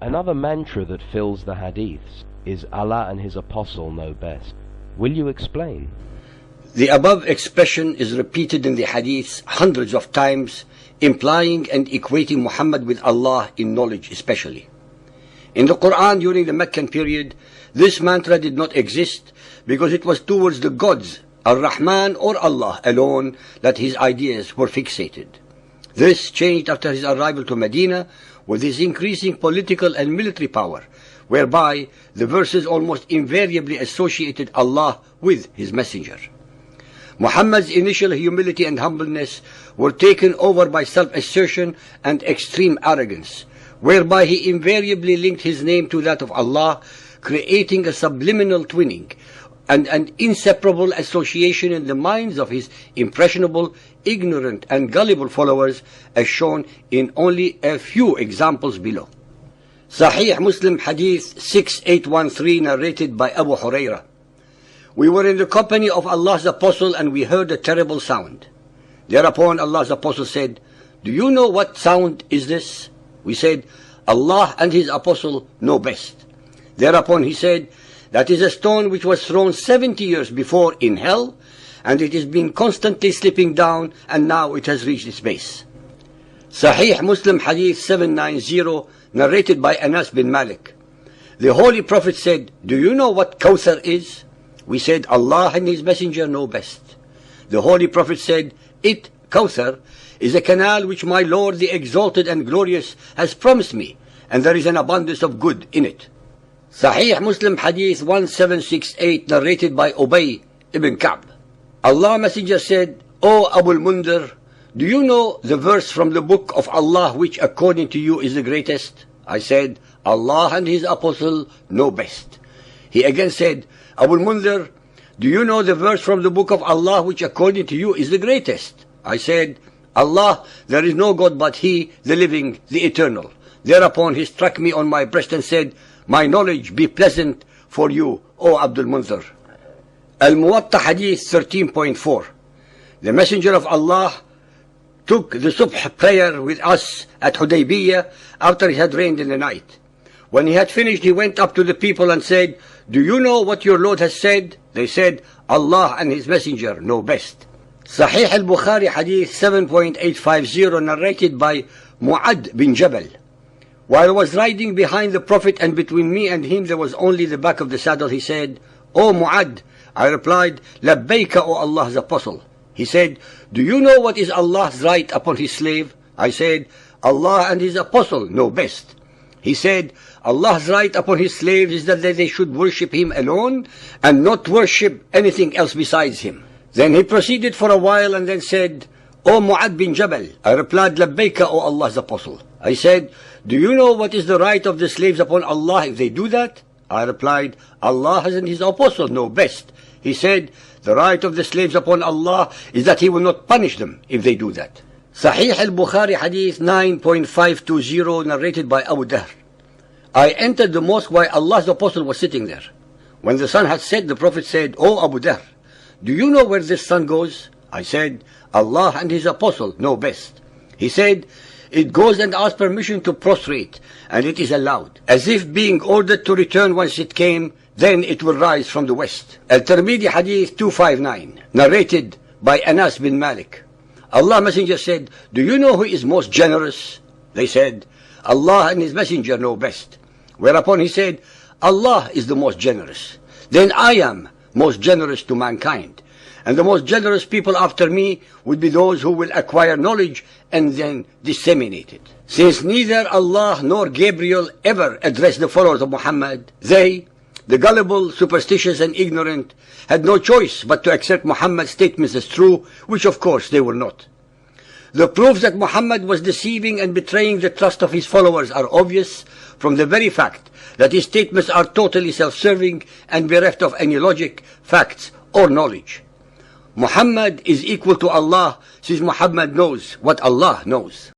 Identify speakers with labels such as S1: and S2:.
S1: Another mantra that fills the hadiths is Allah and His Apostle know best. Will you explain?
S2: The above expression is repeated in the hadiths hundreds of times, implying and equating Muhammad with Allah in knowledge especially. In the Quran during the Meccan period, this mantra did not exist because it was towards the gods, Ar-Rahman or Allah alone, that his ideas were fixated. This changed after his arrival to Medina with his increasing political and military power, whereby the verses almost invariably associated Allah with his messenger. Muhammad's initial humility and humbleness were taken over by self-assertion and extreme arrogance, whereby he invariably linked his name to that of Allah, creating a subliminal twinning and an inseparable association in the minds of his impressionable, ignorant and gullible followers, as shown in only a few examples below. Sahih Muslim Hadith 6813, narrated by Abu Hurairah. We were in the company of Allah's Apostle and we heard a terrible sound. Thereupon Allah's Apostle said, "Do you know what sound is this?" We said, "Allah and His Apostle know best." Thereupon he said, "That is a stone which was thrown 70 years before in hell, and it has been constantly slipping down, and now it has reached its base." Sahih Muslim Hadith 790, narrated by Anas bin Malik. The Holy Prophet said, "Do you know what Kawthar is?" We said, "Allah and His Messenger know best." The Holy Prophet said, "It, Kawthar, is a canal which my Lord the Exalted and Glorious has promised me, and there is an abundance of good in it." Sahih Muslim Hadith 1768, narrated by Ubay ibn Ka'b. Allah Messenger said, "O Abu al-Mundhir, do you know the verse from the book of Allah which according to you is the greatest?" I said, "Allah and His Apostle know best." He again said, "Abu al-Mundhir, do you know the verse from the book of Allah which according to you is the greatest?" I said, "Allah, there is no God but He, the living, the eternal." Thereupon he struck me on my breast and said, "My knowledge be pleasant for you, O Abdul Mundhir." Al-Muwatta Hadith 13.4. The Messenger of Allah took the Subh prayer with us at Hudaybiyah after it had rained in the night. When he had finished, he went up to the people and said, "Do you know what your Lord has said?" They said, "Allah and His Messenger know best." Sahih al-Bukhari Hadith 7.850, narrated by Mu'ad bin Jabal. While I was riding behind the Prophet and between me and him there was only the back of the saddle, he said, "O Mu'ad." I replied, "Labbayka, O Allah's Apostle." He said, "Do you know what is Allah's right upon His slave?" I said, "Allah and His Apostle know best." He said, "Allah's right upon His slaves is that they should worship Him alone and not worship anything else besides Him." Then he proceeded for a while and then said, "O Mu'ad bin Jabal." I replied, "Labbayka, O Allah's Apostle." I said, "Do you know what is the right of the slaves upon Allah if they do that?" I replied, "Allah and His Apostle know best." He said, "The right of the slaves upon Allah is that He will not punish them if they do that." Sahih al-Bukhari Hadith 9.520, narrated by Abu Dahr. I entered the mosque while Allah's Apostle was sitting there. When the sun had set, the Prophet said, "O Abu Dahr, do you know where this sun goes?" I said, "Allah and His Apostle know best." He said, "It goes and asks permission to prostrate, and it is allowed, as if being ordered to return whence it came, then it will rise from the west." Al-Tirmidhi Hadith 259, narrated by Anas bin Malik. Allah Messenger said, "Do you know who is most generous?" They said, "Allah and His Messenger know best." Whereupon he said, "Allah is the most generous. Then I am most generous to mankind. And the most generous people after me would be those who will acquire knowledge and then disseminate it." Since neither Allah nor Gabriel ever addressed the followers of Muhammad, they, the gullible, superstitious and ignorant, had no choice but to accept Muhammad's statements as true, which of course they were not. The proofs that Muhammad was deceiving and betraying the trust of his followers are obvious from the very fact that his statements are totally self-serving and bereft of any logic, facts or knowledge. Muhammad is equal to Allah since Muhammad knows what Allah knows.